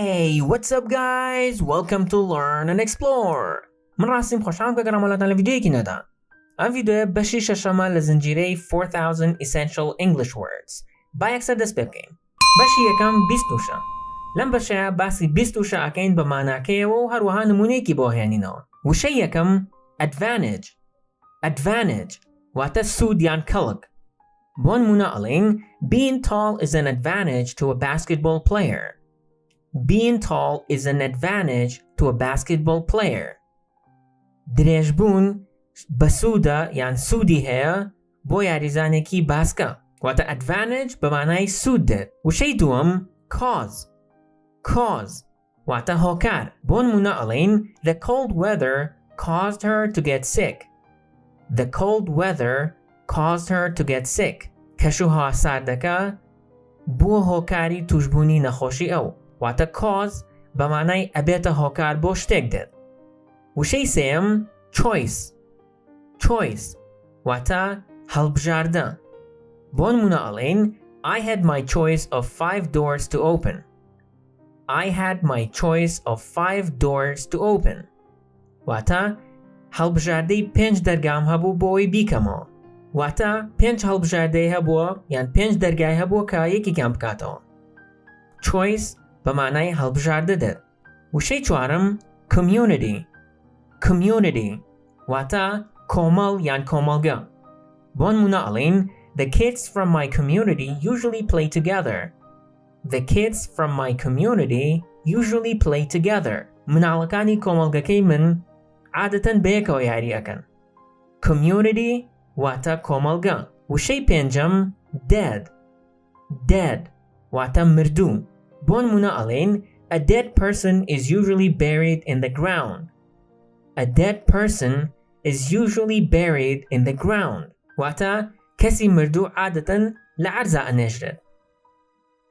Hey, what's up guys? Welcome to Learn and Explore. من راسم خوشحال که گرامالاتان الفيديو کی ندا. این ویدیو بخشی ششم لزنجیره 4000 essential English words. با یک دست بکن. بخشی یکم 20 توشه. لم بخشی باسی 20 توشه اکین به معنی که و هر وها نمونه کی با هنینا. وشی یکم advantage. Advantage. وات سود یان کلک. بون منا علین being tall is an advantage to a basketball player. Being tall is an advantage to a basketball player. دريجبون بسودة يعني سودي هي بو ياريزاني كي باسكا وات advantage بمعنى سودة وشي دوم cause وات هوكار بون مناقلين the cold weather caused her to get sick. The cold weather caused her to get sick. كشوها ساردكا بو هوكاري تجبوني نخوشي او وات cause بمعنى أبيت هوكار بو شتك دد. وشي سيم choice واتا هلبجاردن بون مناقلين I had my choice of 5 doors to open. I had my choice of 5 doors to open. واتا هلبجاردي 5 درگام هبو بوی بیکمو. واتا 5 هلبجاردي هبو يعني 5 درگای هبو که یکی کم بکاتو. choice بمعنى هلبجارده دد. وشي چوارم community واتا کومل یان کوملگا. بون مناقلين the kids from my community usually play together. The kids from my community usually play together. مناقلكاني کوملگاكي من عادة بيكو ياري اكن. community واتا کوملگا. وشي پنجم dead واتا مردو. بون مناقلين a dead person is usually buried in the ground. A dead person is usually buried in the ground. واتا كسي مردو عادة لعرزة نجرد.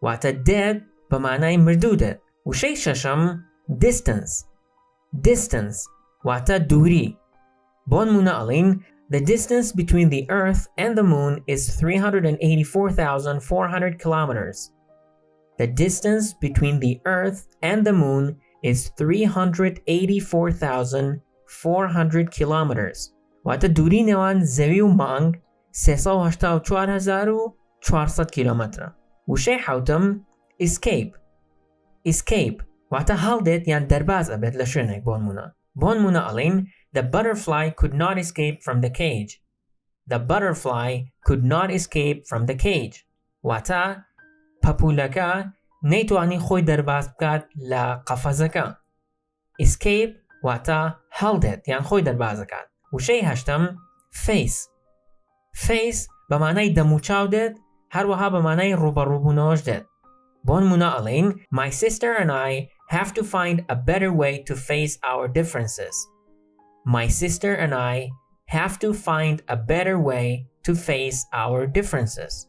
واتا dead بمعنى مردودة. وشي ششم distance واتا دوري. بون مناقلين the distance between the earth and the moon is 384,400 kilometers. The distance between the earth and the moon is 384,400 kilometers. واتا دوری نوان زوی و مانگ 384,400 kilometer. وشي حوتم escape واتا هالدت يعني درباز أبد لشرنك بون منا ألين the butterfly could not escape from the cage. The butterfly could not escape from the cage. واتا پاپولکا نيتواني خوي درباز بكات لا قفزكا. escape واتا هلدت يعني خوي دربازكات. وشي هشتم face بمعنى دموچاودت هر وها بمعنى روبروبوناجدت. بون مناقلين my sister and I have to find a better way to face our differences. My sister and I have to find a better way to face our differences.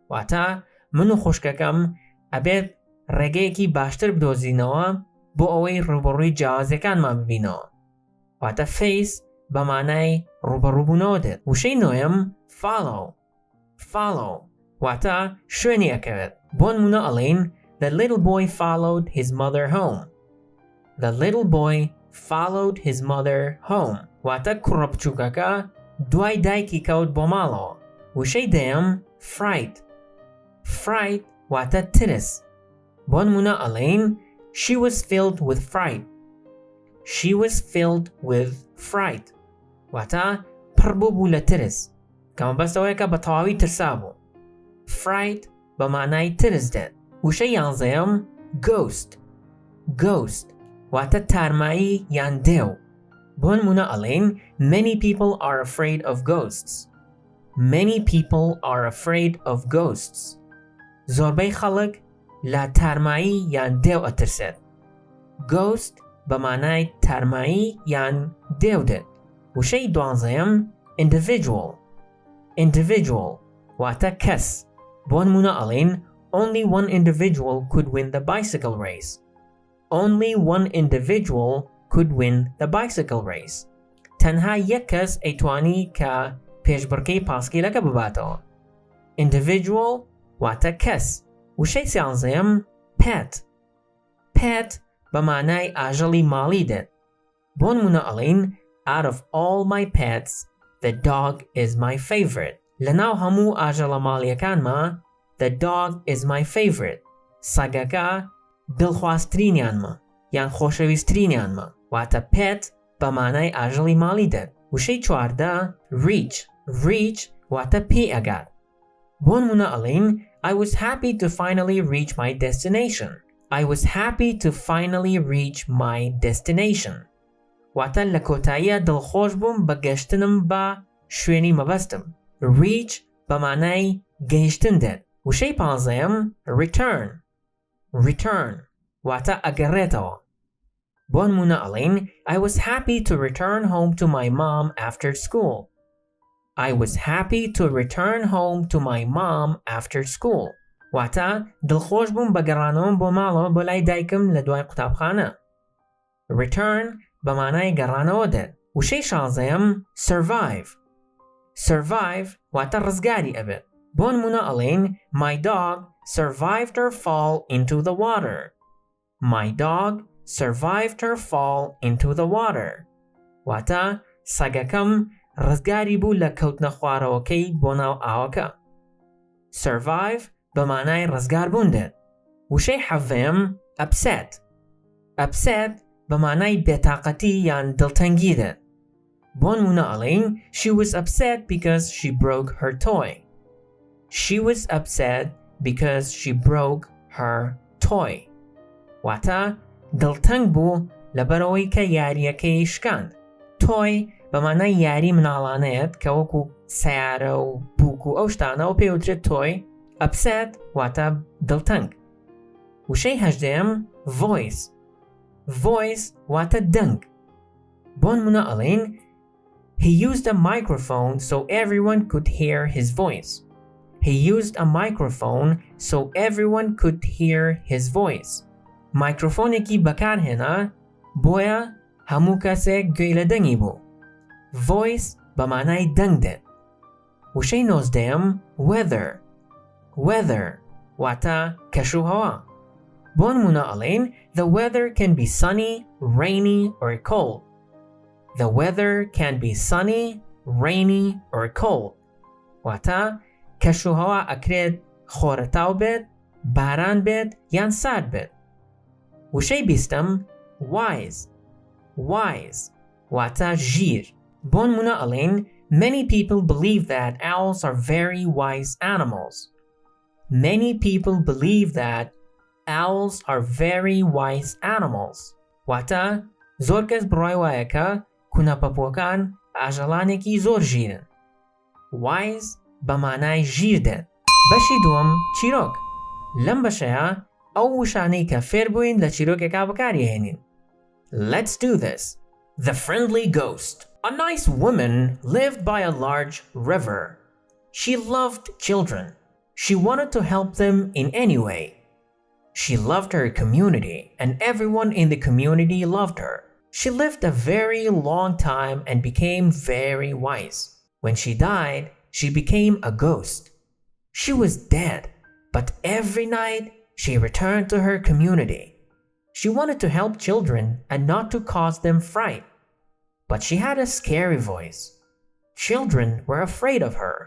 واتا منو خوشککم ابد رگیکی باشتر بدوزینوا بو اوی روبروی جوازکان ما ببینو. واتا face بمعنی روبروبونودت. وشی نویم follow واتا شونی اکوید. بون مناقلین the little boy followed his mother home. The little boy followed his mother home. واتا کربچوککا دوای دایکی کود بومالو. وشی دیم fright واتا ترس. بون مناقلين she was filled with fright. She was filled with fright. واتا پربو بولا ترس. كما بس دوائكا بطواوي ترسابو. fright بمعنى ترس داد. وشي يانزيم ghost واتا تارمائي يان ديو. بون مناقلين many people are afraid of ghosts. Many people are afraid of ghosts. زوربي خلق لا تارمائي يان ديو اترسد. ghost بمعنى تارمائي يان ديو دد. وشي دوانزيم individual واتا كس. بون مناقلين only one individual could win the bicycle race. Only one individual could win the bicycle race. تنها يكس ايتواني كا پیشبرکی پاسکی لکه بباتو. individual واتا کس. وشي سيانزيم pet pet بمعنای ئاژەڵی ماڵی دێت. بۆن مونە ئەڵێن out of all my pets, the dog is my favorite. لەناو هەموو ئاژەڵە ماڵیەکانمە the dog is my favorite. سەگەکە دڵخوازترینیانمە یان خۆشەویستترینیانمە. واتە pet بەمانای ئاژەڵی ماڵی دێت. وشەی چواردە reach واتە پێی ئەگات. بۆن مونە ئەڵێن I was happy to finally reach my destination. I was happy to finally reach my destination. واتە لە کۆتاییە دڵخۆش بووم بە گەشتنم بە شوێنی مەبەستم. reach بەمانای گەیشتن دێت. وشەی پانزەیەم return واتە ئەگەڕێتەوە. بۆن مونە ئەڵێن I was happy to return home to my mom after school. I was happy to return home to my mom after school. واتە دڵخۆش بووم بە گەڕانەوەم بۆ ماڵەوە بۆ لای دایکم لە دوای قوتابخانە. return بەمانای گەڕانەوە دێت. وشەی شانزەیەم survive واتە ڕزگاری ئەبێت. بۆن مونە ئەڵێن my dog survived her fall into the water. My dog survived her fall into the water. واتە سەگەکەم ڕزگاری بوو لە کەوتنە خوارەوەکەی بۆ ناو ئاوەکە. survive بەمانای ڕزگار بوون دێت. وشەی حەڤەیەم upset بەمانای بێتاقەتی یان دڵتەنگی دێت. بۆن مونە ئەڵێن she was upset because she broke her toy. She was upset because she broke her toy. واتە دڵتەنگ بوو لەبەرەوەی کە یاریەکەی شکاند. toy بەمانای یاری مناڵانەیەت کە وەکو سیارە و بووک و ئەو شتانەوە پێوترێت toy. upset واتە دڵتەنگ. وشەی هەژدەیەم voice واتە دەنگ. بۆن مونە ئەڵێن he used a microphone so everyone could hear his voice. He used a microphone so everyone could hear his voice. مایکرۆفۆنێکی بەکارهێنا بۆیە هەموو کەسێک گوێی لە دەنگی بوو. voice بەمانای دەنگ دێت. وشەی نۆزدەیەم weather واتە کەشوهەوا. بۆن مونە ئەڵێن the weather can be sunny, rainy or cold. The weather can be sunny, rainy or cold. واتە کەشوهەوا ئەکرێت خۆرەتاو بێت، باران بێت یان سارد بێت. وشەی بیستەم wise واتە ژیر. بۆن مونە ئەڵێن many people believe that owls are very wise animals. Many people believe that owls are very wise animals. واتە زۆر کەس بڕای وایە کە کونەپەپۆکان ئاژەڵانێکی زۆر ژیرن. wise بەمانای ژیر دێت. بەشی دووەم چیرۆک. لەم بەشەیە ئەو وشانەی کە فێر بووین لە چیرۆکێکا بەکاریهێنین. Let's do this. The friendly ghost. A nice woman lived by a large river. She loved children. She wanted to help them in any way. She loved her community, and everyone in the community loved her. She lived a very long time and became very wise. When she died, she became a ghost. She was dead, but every night she returned to her community. She wanted to help children and not to cause them fright. But she had a scary voice. Children were afraid of her,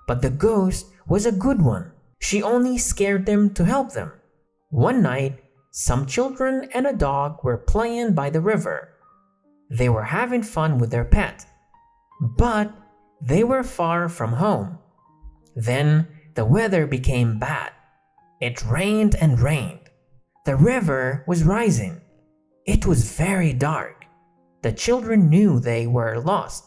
but the ghost was a good one. She only scared them to help them. One night, some children and a dog were playing by the river. They were having fun with their pet, but they were far from home. Then the weather became bad. It rained and rained. The river was rising. It was very dark. The children knew they were lost.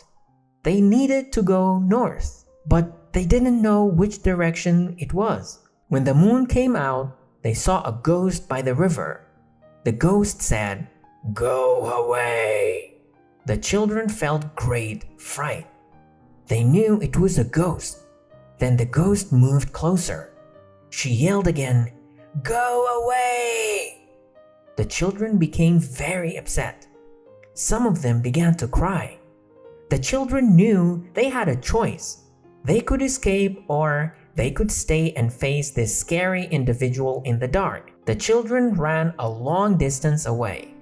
They needed to go north, but they didn't know which direction it was. When the moon came out, they saw a ghost by the river. The ghost said, "Go away." The children felt great fright. They knew it was a ghost. Then the ghost moved closer. She yelled again, "Go away!" The children became very upset. Some of them began to cry. The children knew they had a choice. They could escape or they could stay and face this scary individual in the dark. The children ran a long distance away.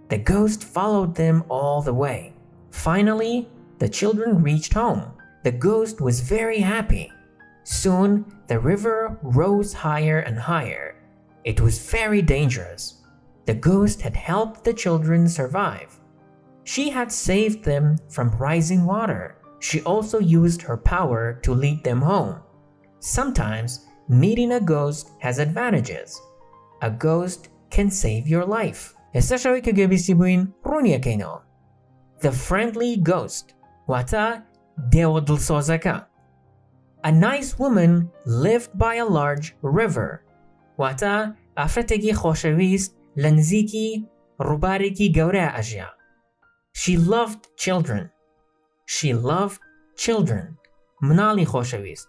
The ghost followed them all the way. Finally, the children reached home. The ghost was very happy. Soon, the river rose higher and higher. It was very dangerous. The ghost had helped the children survive. She had saved them from rising water. She also used her power to lead them home. Sometimes, meeting a ghost has advantages. A ghost can save your life. The friendly ghost. Wata deodl sozaka. A nice woman lived by a large river. Wata afretegi khoshawist lanziki rubariki gaura ajya. She loved children. She loved children. Mnali khoshawist.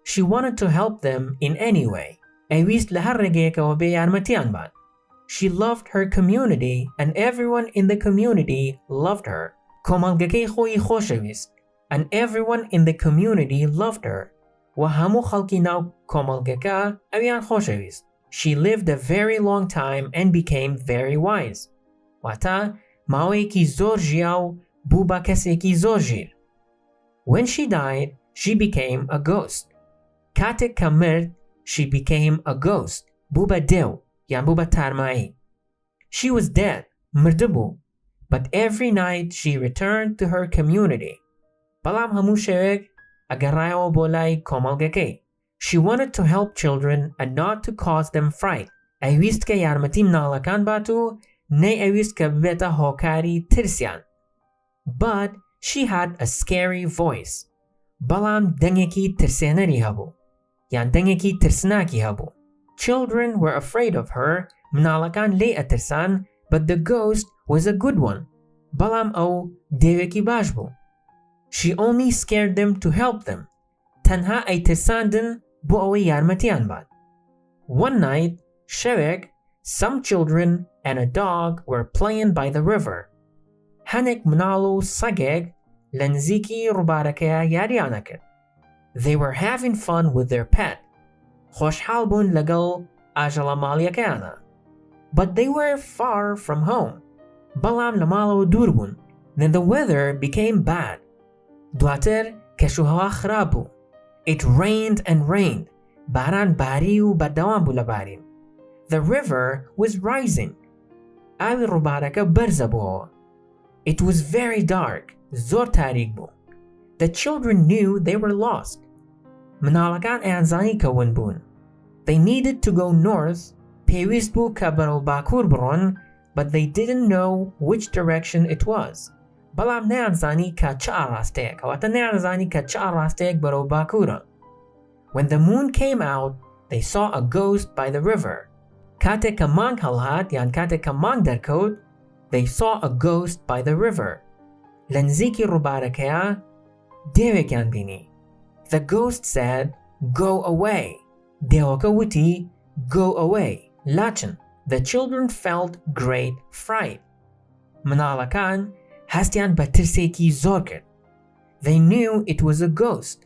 She wanted to help them in any way. Awist laharrege ka wabe yarmatian bad. She loved her community and everyone in the community loved her. Komalgake khoi khoshawist. And everyone in the community loved her. Wahamu khalki now komalgaka awian khoshawist. She lived a very long time and became very wise. Wata mawe ki zor jiao buba kase ki zor jir. When she died, she became a ghost. Kate kamert, she became a ghost. Buba deu, yan buba tarmai. She was dead, murdubu, but every night she returned to her community. Balam hamu shewek, agarayo bolai komalgake. She wanted to help children and not to cause them fright. Awist ke yarmatim nalakan batu, ne awist ke beta hokari tirsian. But she had a scary voice. Balam dengeki tirsenari habu. Yan dengeki tirsnaki habu. Children were afraid of her, mnalakan le atirsan, but the ghost was a good one. Balam au deveki bajbu. She only scared them to help them. Tanha ay tirsandin bu awi yarmatian bad. One night, Shewek, some children, and a dog were playing by the river. Hanek mnalu sageg lenziki rubarakea yarianaket. They were having fun with their pet. Khoshhalbun lagal ajalamaliakana. But they were far from home. Balam lamalo durbun. Then the weather became bad. Duater keshuhawa khrabu. It rained and rained. Baran bariu badawam bulabarim. The river was rising. Awi rubaraka barzabu. It was very dark. Zor tarikbu. The children knew they were lost. Manalakan anzani kawanbun. They needed to go north. Pewistbu kabaro bakur bron, but they didn't know which direction it was. Balam neanzani ka charastek. Wata neanzani ka charastek baro bakura. When the moon came out, they saw a ghost by the river. Kate kamang halhat yan kate kamang darkot. They saw a ghost by the river. Lenziki rubarakea devekyan bini. The ghost said, "Go away." Deokawuti, go away. Lachen. The children felt great fright. Manalakan hastian batirseki zorket. They knew it was a ghost.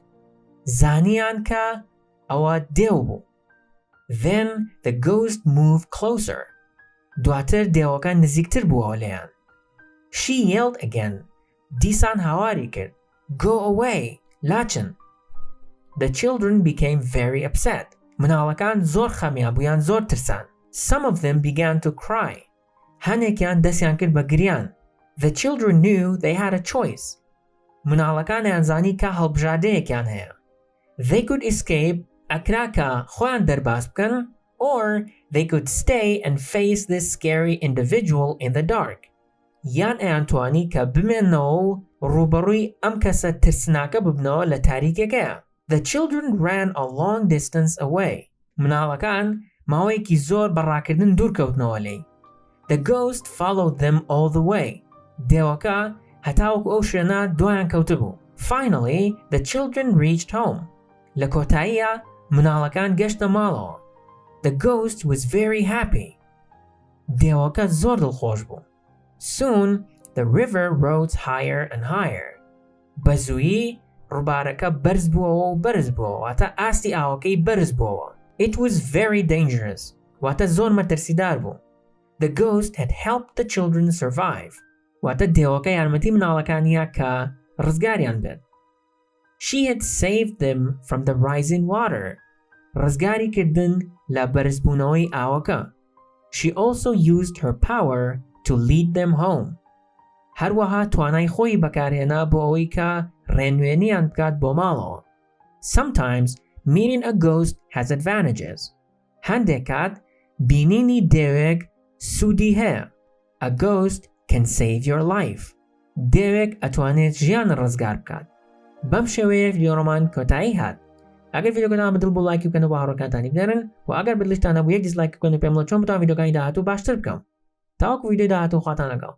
Zanianka awa deobu. Then the ghost moved closer. Duater deoka niziktir buolean. She yelled again. Disan hawariket. Go away. Lachen. The children became very upset. Manalakan zor khamiabuyan zor tirsan. Some of them began to cry. Hanekyan dasyankir bagriyan. The children knew they had a choice. Manalakan anzani ka halbjade kyan hai. They could escape akraka khwan darbaskan, or they could stay and face this scary individual in the dark. Yan Antoine ka bimeno rubarui amkasa tirsnaka bubno la tarikeke. The children ran a long distance away. Manalakan mawe ki zor barakidin durkautno ali. The ghost followed them all the way. Dewaka hatauk oshana doyan kautubu. Finally, the children reached home. Lakotaiya Manalakan geshta malo. The ghost was very happy. Dewaka zordal khoshbu. Soon, the river rose higher and higher. Bazui rubaraka berzbo ata asti aoke berzbo. It was very dangerous. واتە زۆر مەترسیدار بوو. The ghost had helped the children survive. واتە دێوەکە یارمەتی مناڵەکانیە کە ڕزگاریان بێت. She had saved them from the rising water. ڕزگاری کردن لە بەرزبوونەوەی ئاوەکە. She also used her power to lead them home. هەروەها توانای خۆی بەکارهێنا بۆ ئەوەی کە ڕێنوێنیان بکات بۆ ماڵەوە. Sometimes meeting a ghost has advantages. هەندێک کات بینینی دێوێک سوودی هەیە. A ghost can save your life. دێوێک ئەتوانێت ژیان ڕزگار بکات. بەم شێوەیە ڤیدیۆڕۆمان کۆتایی هات. ئەگەر ڤیدیۆکەتان بەدڵ بۆ لایک بکەن و هاوڕێکانتانی بدەرن و ئەگەر بەدڵتانە بوو یەک دیسلایک بکەن و پێم بڵێن چۆن بتوان ڤیدیۆکانی داهاتوو باشتر بکەم. تاوەکو ڤیدیۆی داهاتوو خواتان لەگەڵ.